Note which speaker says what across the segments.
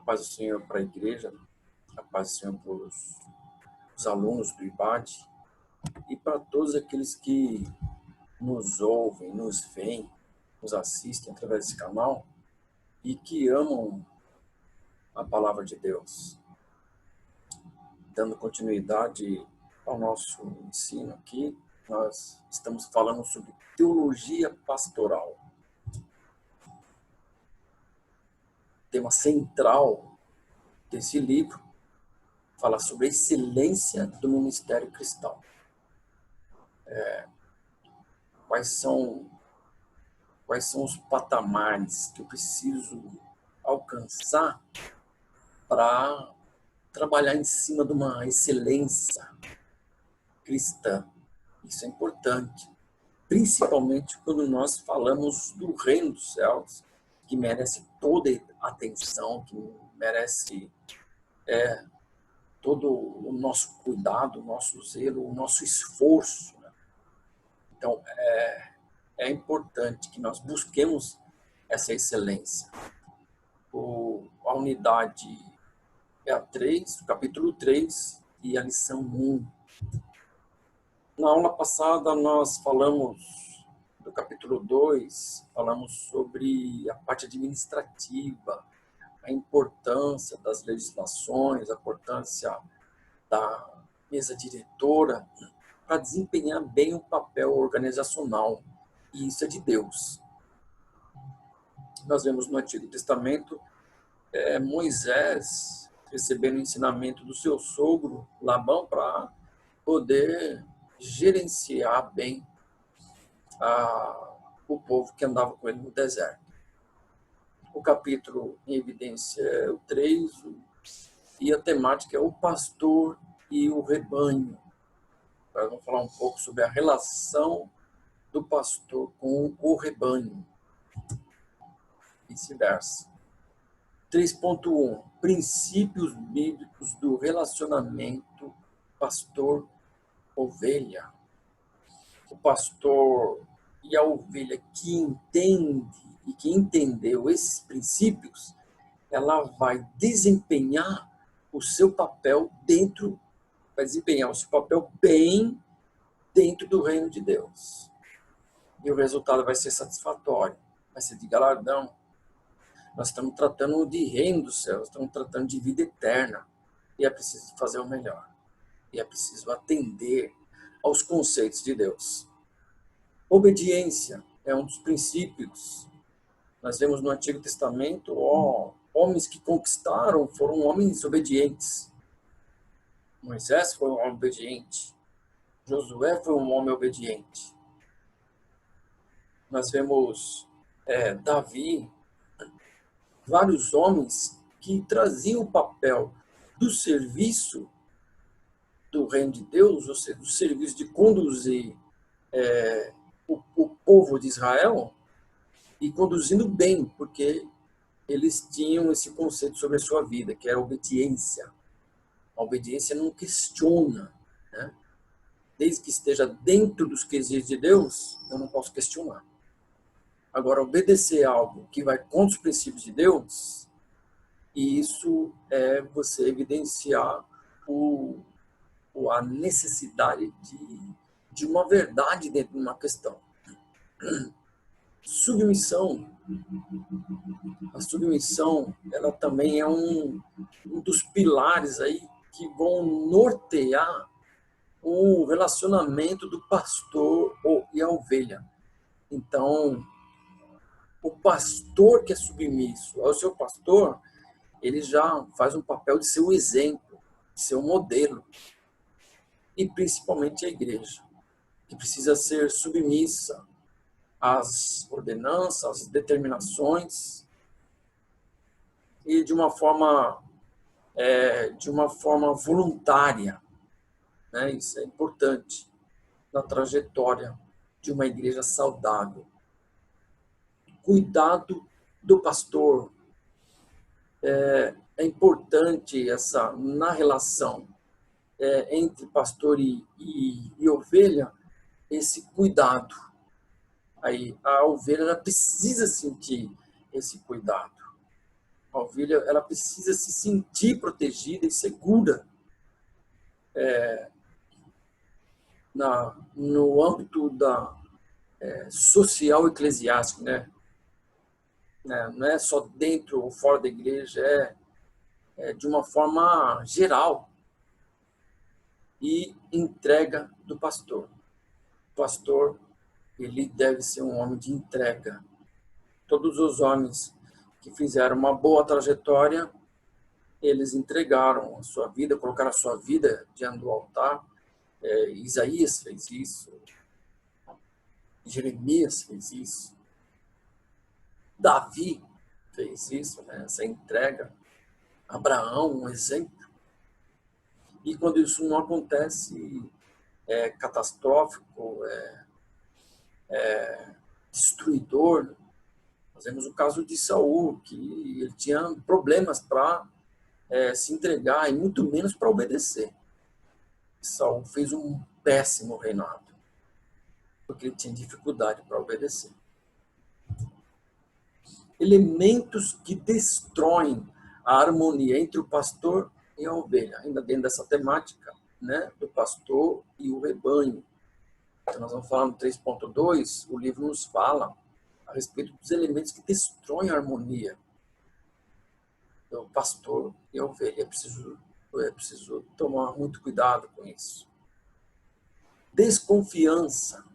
Speaker 1: paz do Senhor para a igreja, a paz do Senhor para os alunos do IBAD e para todos aqueles que nos ouvem, nos veem, nos assistem através desse canal e que amam a palavra de Deus. Dando continuidade ao nosso ensino aqui, nós estamos falando sobre teologia pastoral. O tema central desse livro fala sobre a excelência do ministério cristão. Quais são os patamares que eu preciso alcançar para trabalhar em cima de uma excelência cristã? Isso é importante, principalmente quando nós falamos do reino dos céus, que merece toda a atenção, que merece todo o nosso cuidado, o nosso zelo, o nosso esforço. Então, é importante que nós busquemos essa excelência. A unidade é a 3, o capítulo 3 e a lição 1. Na aula passada, nós falamos do capítulo 2, falamos sobre a parte administrativa, a importância das legislações, a importância da mesa diretora para desempenhar bem o papel organizacional. E isso é de Deus. Nós vemos no Antigo Testamento Moisés recebendo o ensinamento do seu sogro, Labão, para poder gerenciar bem o povo que andava com ele no deserto. O capítulo em evidência é o 3, e a temática é o pastor e o rebanho. Nós vamos falar um pouco sobre a relação do pastor com o rebanho, vice-versa. 3.1, princípios bíblicos do relacionamento pastor-ovelha. O pastor e a ovelha que entende e que entendeu esses princípios, ela vai desempenhar o seu papel bem dentro do reino de Deus. E o resultado vai ser satisfatório, vai ser de galardão. Nós estamos tratando de reino dos céus, estamos tratando de vida eterna. E é preciso fazer o melhor. E é preciso atender aos conceitos de Deus. Obediência é um dos princípios. Nós vemos no Antigo Testamento, homens que conquistaram foram homens obedientes. Moisés foi um homem obediente. Josué foi um homem obediente. Nós vemos Davi, vários homens que traziam o papel do serviço do reino de Deus, ou seja, do serviço de conduzir o povo de Israel, e conduzindo bem, porque eles tinham esse conceito sobre a sua vida, que era a obediência. A obediência não questiona, né? Desde que esteja dentro dos quesitos de Deus, eu não posso questionar. Agora, obedecer algo que vai contra os princípios de Deus, e isso é você evidenciar a necessidade de uma verdade dentro de uma questão. Submissão. A submissão, ela também é um dos pilares aí que vão nortear o relacionamento do pastor e a ovelha. Então, o pastor que é submisso ao seu pastor, ele já faz um papel de ser um exemplo, de ser um modelo. E principalmente a igreja, que precisa ser submissa às ordenanças, às determinações, e de uma forma voluntária, né? Isso é importante na trajetória de uma igreja saudável. Cuidado do pastor. É importante na relação entre pastor e ovelha, esse cuidado. Aí a ovelha precisa sentir esse cuidado. A ovelha, ela precisa se sentir protegida e segura no âmbito da social eclesiástico, né? Não é só dentro ou fora da igreja, é de uma forma geral. E entrega do pastor. O pastor, ele deve ser um homem de entrega. Todos os homens que fizeram uma boa trajetória, eles entregaram a sua vida, colocaram a sua vida diante do altar. Isaías fez isso, Jeremias fez isso, Davi fez isso, né? Essa entrega. Abraão, um exemplo. E quando isso não acontece, é catastrófico, destruidor. Nós vemos o caso de Saul, que ele tinha problemas para se entregar e muito menos para obedecer. Saul fez um péssimo reinado, porque ele tinha dificuldade para obedecer. Elementos que destroem a harmonia entre o pastor e a ovelha, ainda dentro dessa temática, né, do pastor e o rebanho. Então, nós vamos falar no 3.2, o livro nos fala a respeito dos elementos que destroem a harmonia do pastor e a ovelha. É preciso tomar muito cuidado com isso. Desconfiança.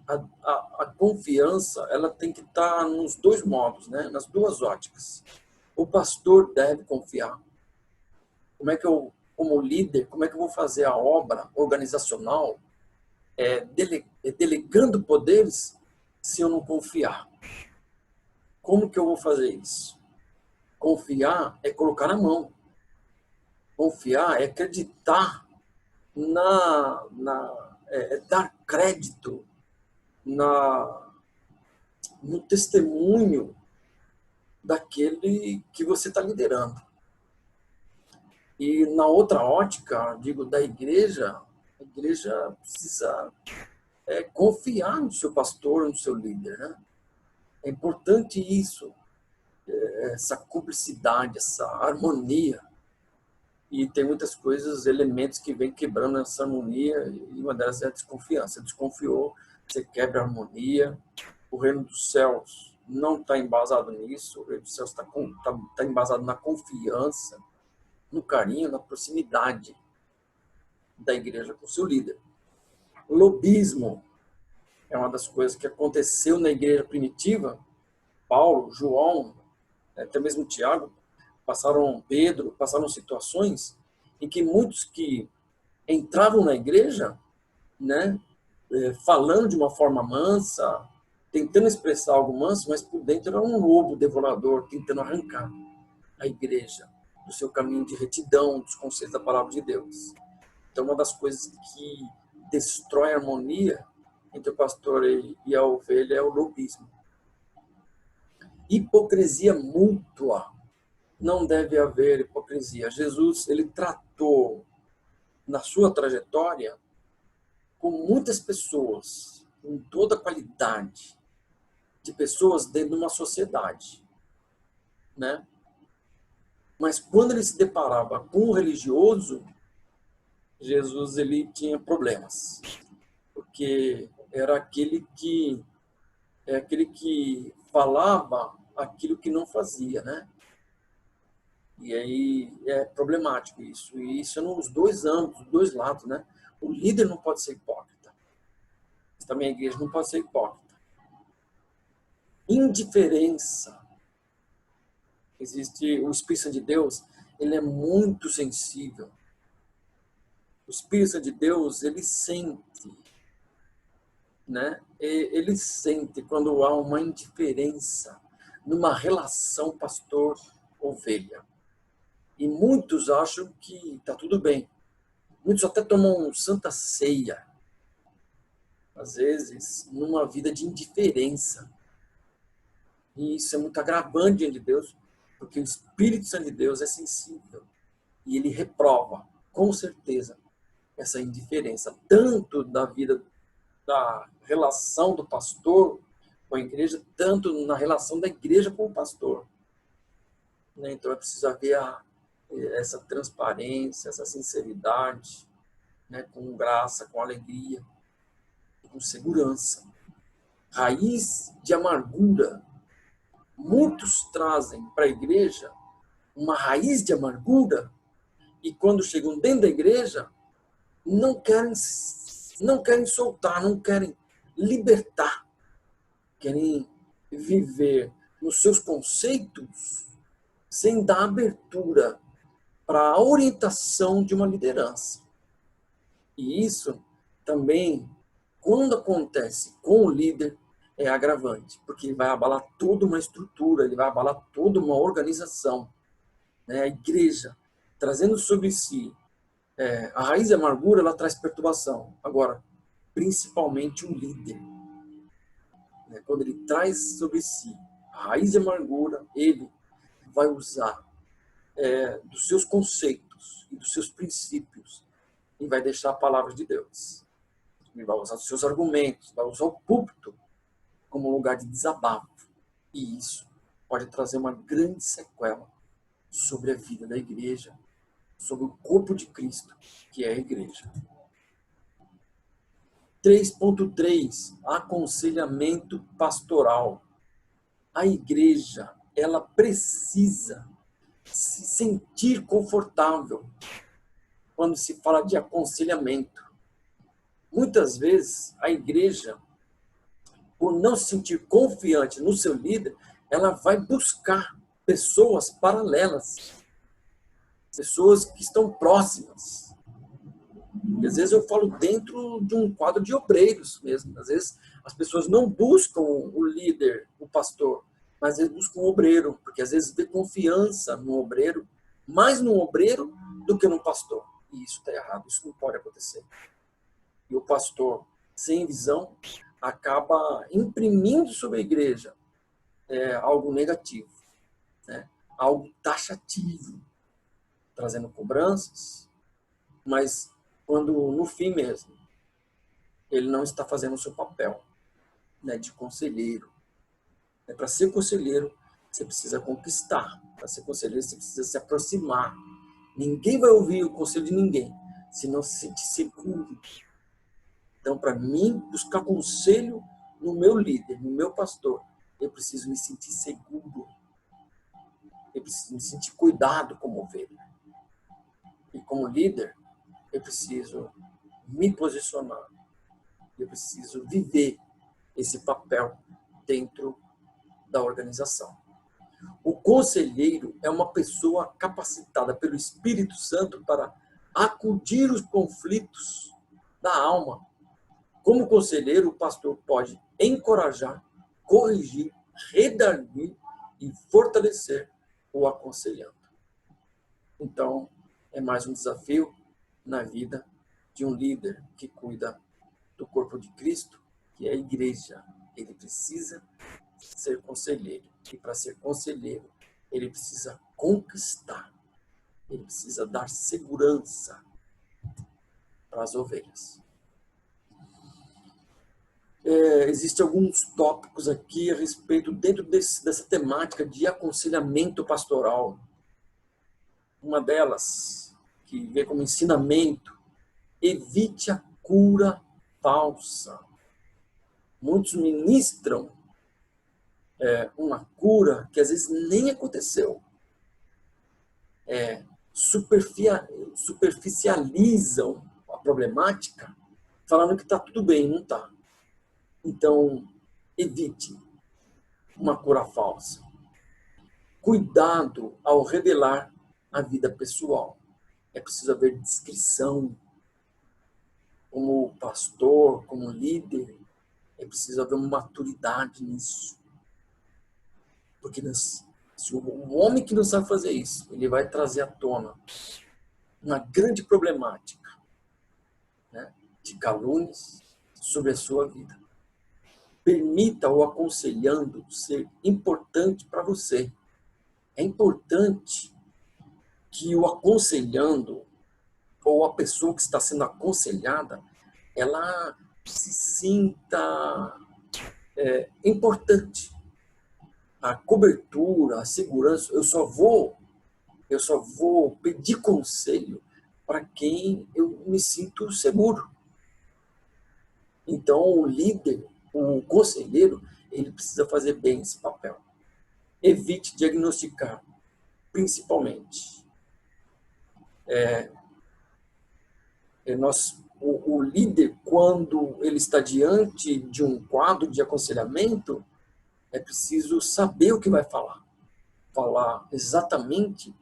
Speaker 1: A confiança, ela tem que estar nos dois modos, né? Nas duas óticas. O pastor deve confiar. Como é que eu, como líder, como é que eu vou fazer a obra organizacional delegando poderes se eu não confiar? Como que eu vou fazer isso? Confiar é colocar na mão. Confiar é acreditar dar crédito no testemunho daquele que você está liderando. E na outra ótica, digo, da igreja, a igreja precisa confiar no seu pastor, no seu líder, né? É importante isso, essa cumplicidade, essa harmonia. E tem muitas coisas, elementos que vêm quebrando essa harmonia, e uma delas é a desconfiança. Você desconfiou, você quebra a harmonia. O reino dos céus não está embasado nisso, o reino dos céus está embasado na confiança, no carinho, na proximidade da igreja com o seu líder. O lobismo é uma das coisas que aconteceu na igreja primitiva. Paulo, João, até mesmo Tiago, Pedro, passaram situações em que muitos que entravam na igreja, né, falando de uma forma mansa, tentando expressar algo manso, mas por dentro era um lobo devorador, tentando arrancar a igreja do seu caminho de retidão, dos conceitos da palavra de Deus. Então, uma das coisas que destrói a harmonia entre o pastor e a ovelha é o lobismo. Hipocrisia mútua. Não deve haver hipocrisia. Jesus, ele tratou na sua trajetória com muitas pessoas, com toda a qualidade de pessoas dentro de uma sociedade, né? Mas quando ele se deparava com o religioso, Jesus, ele tinha problemas, porque era aquele que falava aquilo que não fazia, né? E aí é problemático isso. E isso é nos dois âmbitos, dos dois lados, né? O líder não pode ser hipócrita. Mas também a igreja não pode ser hipócrita. Indiferença. Existe o Espírito Santo de Deus, ele é muito sensível. O Espírito Santo de Deus, ele sente, né? Ele sente quando há uma indiferença numa relação pastor-ovelha. E muitos acham que está tudo bem. Muitos até tomam santa ceia, às vezes, numa vida de indiferença. E isso é muito agravante diante de Deus, porque o Espírito Santo de Deus é sensível. E ele reprova, com certeza, essa indiferença, tanto da vida, da relação do pastor com a igreja, tanto na relação da igreja com o pastor. Né? Então é preciso haver essa transparência, essa sinceridade, né? Com graça, com alegria, com segurança. Raiz de amargura. Muitos trazem para a igreja uma raiz de amargura e quando chegam dentro da igreja não querem soltar, não querem libertar, querem viver nos seus conceitos sem dar abertura para a orientação de uma liderança. E isso também, quando acontece com o líder, é agravante, porque ele vai abalar toda uma estrutura, ele vai abalar toda uma organização. Né? A igreja, trazendo sobre si a raiz da amargura, ela traz perturbação. Agora, principalmente o líder. Né? Quando ele traz sobre si a raiz de amargura, ele vai usar dos seus conceitos e dos seus princípios e vai deixar a palavra de Deus. Ele vai usar os seus argumentos, vai usar o púlpito como lugar de desabafo. E isso pode trazer uma grande sequela sobre a vida da igreja, sobre o corpo de Cristo, que é a igreja. 3.3, aconselhamento pastoral. A igreja, ela precisa se sentir confortável quando se fala de aconselhamento. Muitas vezes, a igreja, por não se sentir confiante no seu líder, ela vai buscar pessoas paralelas, pessoas que estão próximas. E às vezes eu falo dentro de um quadro de obreiros mesmo. Às vezes as pessoas não buscam o líder, o pastor, mas eles buscam o obreiro, porque às vezes vê confiança no obreiro, mais no obreiro do que no pastor. E isso está errado, isso não pode acontecer. E o pastor, sem visão, acaba imprimindo sobre a igreja algo negativo, né? Algo taxativo, trazendo cobranças, mas quando no fim mesmo ele não está fazendo o seu papel, né, de conselheiro. Para ser conselheiro, você precisa conquistar. Para ser conselheiro, você precisa se aproximar. Ninguém vai ouvir o conselho de ninguém se não se sentir seguro. Então, para mim, buscar conselho no meu líder, no meu pastor, eu preciso me sentir seguro. Eu preciso me sentir cuidado como ovelha. E como líder, eu preciso me posicionar. Eu preciso viver esse papel dentro da organização. O conselheiro é uma pessoa capacitada pelo Espírito Santo para acudir os conflitos da alma. Como conselheiro, o pastor pode encorajar, corrigir, redarguir e fortalecer o aconselhando. Então, é mais um desafio na vida de um líder que cuida do corpo de Cristo, que é a igreja. Ele precisa ser conselheiro. E para ser conselheiro, ele precisa conquistar. Ele precisa dar segurança para as ovelhas. Existem alguns tópicos aqui a respeito, dentro dessa temática de aconselhamento pastoral. Uma delas, que vê como ensinamento, evite a cura falsa. Muitos ministram uma cura que às vezes nem aconteceu. Superficializam a problemática, falando que está tudo bem, não está. Então, evite uma cura falsa. Cuidado ao revelar a vida pessoal. É preciso haver discrição. Como pastor, como líder, é preciso haver uma maturidade nisso. Porque se o homem que não sabe fazer isso, ele vai trazer à tona uma grande problemática, né, de calúnias sobre a sua vida. Permita o aconselhando ser importante para você. É importante que o aconselhando, ou a pessoa que está sendo aconselhada, ela se sinta é importante. A cobertura, a segurança, eu só vou pedir conselho para quem eu me sinto seguro. Então, o líder, o conselheiro, ele precisa fazer bem esse papel. Evite diagnosticar, principalmente. O líder, quando ele está diante de um quadro de aconselhamento, é preciso saber o que vai falar. Falar exatamente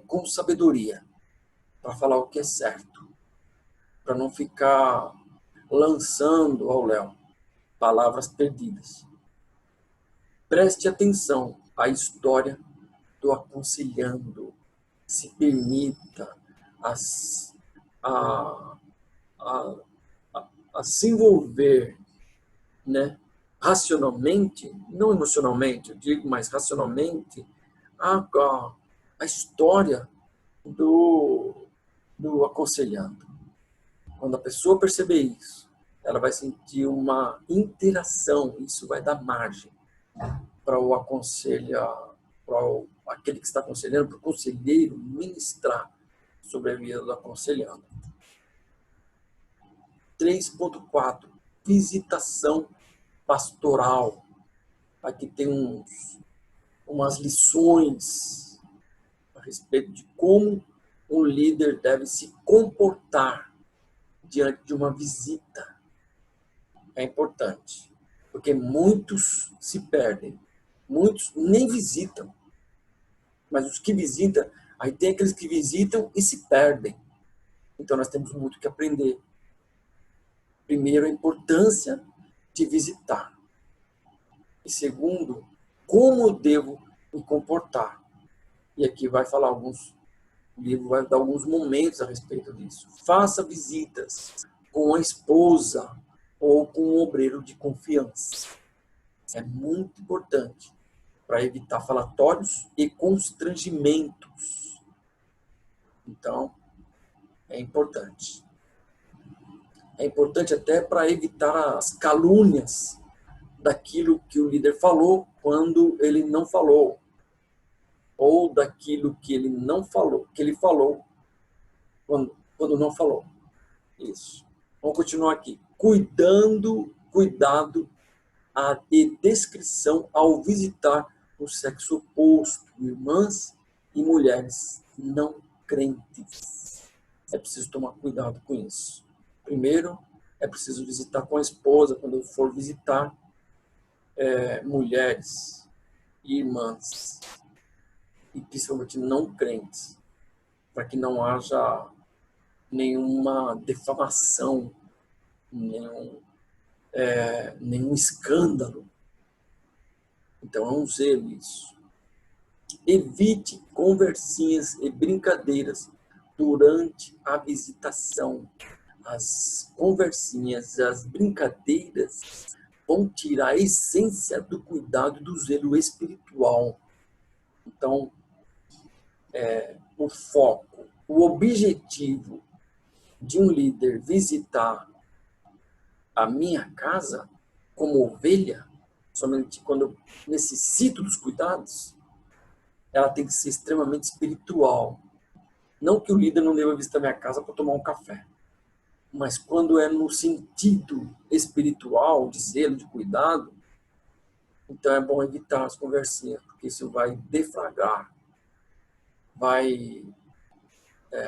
Speaker 1: com sabedoria, para falar o que é certo, para não ficar lançando ao léu palavras perdidas. Preste atenção à história do aconselhando. Se permita a, a, a, a se envolver, né, racionalmente, não emocionalmente, eu digo, mas racionalmente, a história do aconselhando. Quando a pessoa perceber isso, ela vai sentir uma interação, isso vai dar margem para o aconselhar, para aquele que está aconselhando, para o conselheiro ministrar sobre a vida do aconselhando. 3.4, visitação pastoral. Aqui tem umas lições a respeito de como um líder deve se comportar diante de uma visita. É importante, porque muitos se perdem, muitos nem visitam, mas os que visitam, aí tem aqueles que visitam e se perdem. Então nós temos muito que aprender. Primeiro, a importância de visitar. E segundo, como eu devo me comportar. E aqui vai falar o livro vai dar alguns momentos a respeito disso. Faça visitas com a esposa ou com um obreiro de confiança. É muito importante para evitar falatórios e constrangimentos. Então, é importante. É importante até para evitar as calúnias daquilo que o líder falou quando ele não falou, ou daquilo que ele não falou, que ele falou quando não falou. Isso. Vamos continuar aqui. Cuidado e descrição ao visitar o sexo oposto, irmãs e mulheres não crentes. É preciso tomar cuidado com isso. Primeiro, é preciso visitar com a esposa, quando eu for visitar mulheres e irmãs, e principalmente não crentes, para que não haja nenhuma defamação, nenhum escândalo. Então é um zelo isso. Evite conversinhas e brincadeiras durante a visitação. As conversinhas, as brincadeiras vão tirar a essência do cuidado e do zelo espiritual. Então, o foco, o objetivo de um líder visitar a minha casa como ovelha, somente quando eu necessito dos cuidados, ela tem que ser extremamente espiritual. Não que o líder não deva visitar minha casa para tomar um café, mas quando é no sentido espiritual, de zelo, de cuidado, então é bom evitar as conversinhas, porque isso vai deflagrar, vai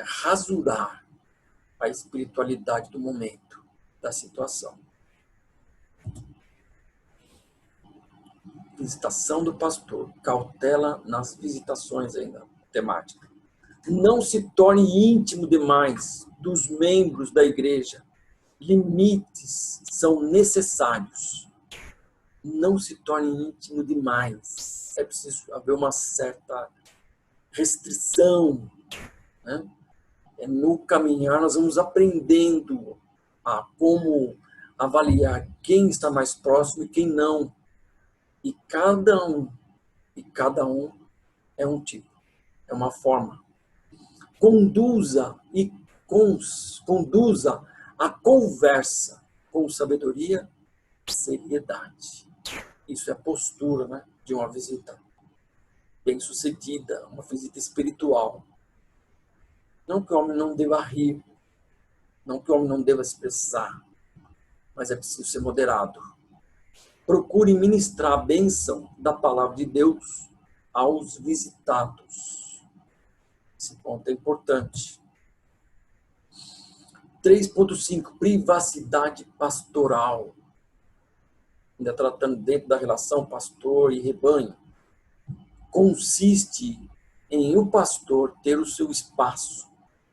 Speaker 1: rasurar a espiritualidade do momento, da situação. Visitação do pastor, cautela nas visitações ainda, temática. Não se torne íntimo demais dos membros da igreja. Limites são necessários. Não se torne íntimo demais. É preciso haver uma certa restrição, né? No caminhar nós vamos aprendendo a como avaliar quem está mais próximo e quem não. E cada um é um tipo, é uma forma. Conduza a conversa com sabedoria seriedade. Isso é a postura, né, de uma visita bem-sucedida, uma visita espiritual. Não que o homem não deva rir, não que o homem não deva expressar, mas é preciso ser moderado. Procure ministrar a bênção da palavra de Deus aos visitados. Esse ponto é importante. 3.5, privacidade pastoral. Ainda tratando dentro da relação pastor e rebanho. Consiste em o pastor ter o seu espaço,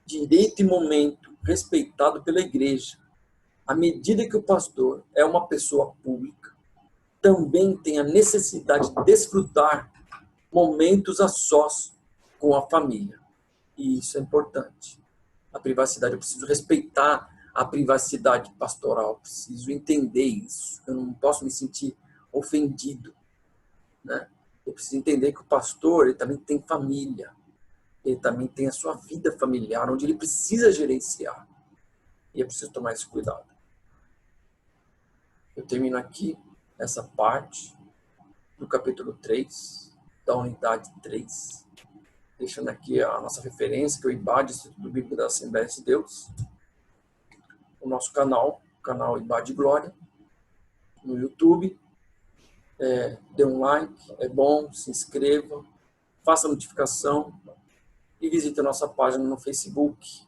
Speaker 1: direito e momento respeitado pela igreja. À medida que o pastor é uma pessoa pública, também tem a necessidade de desfrutar momentos a sós com a família. E isso é importante. A privacidade, eu preciso respeitar a privacidade pastoral, preciso entender isso. Eu não posso me sentir ofendido, né? Eu preciso entender que o pastor, ele também tem família, ele também tem a sua vida familiar, onde ele precisa gerenciar. E é preciso tomar esse cuidado. Eu termino aqui essa parte do capítulo 3, da unidade 3, deixando aqui a nossa referência, que é o IBAD, Instituto Bíblico da Assembleia de Deus, o nosso canal, o canal IBAD Glória, no YouTube. Dê um like, é bom, se inscreva, faça a notificação e visite a nossa página no Facebook,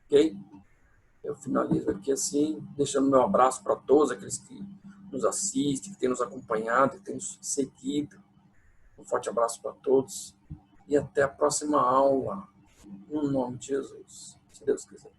Speaker 1: ok? Eu finalizo aqui assim, deixando meu abraço para todos aqueles que nos assistem, que têm nos acompanhado, que têm nos seguido. Um forte abraço para todos e até a próxima aula, no nome de Jesus, se Deus quiser.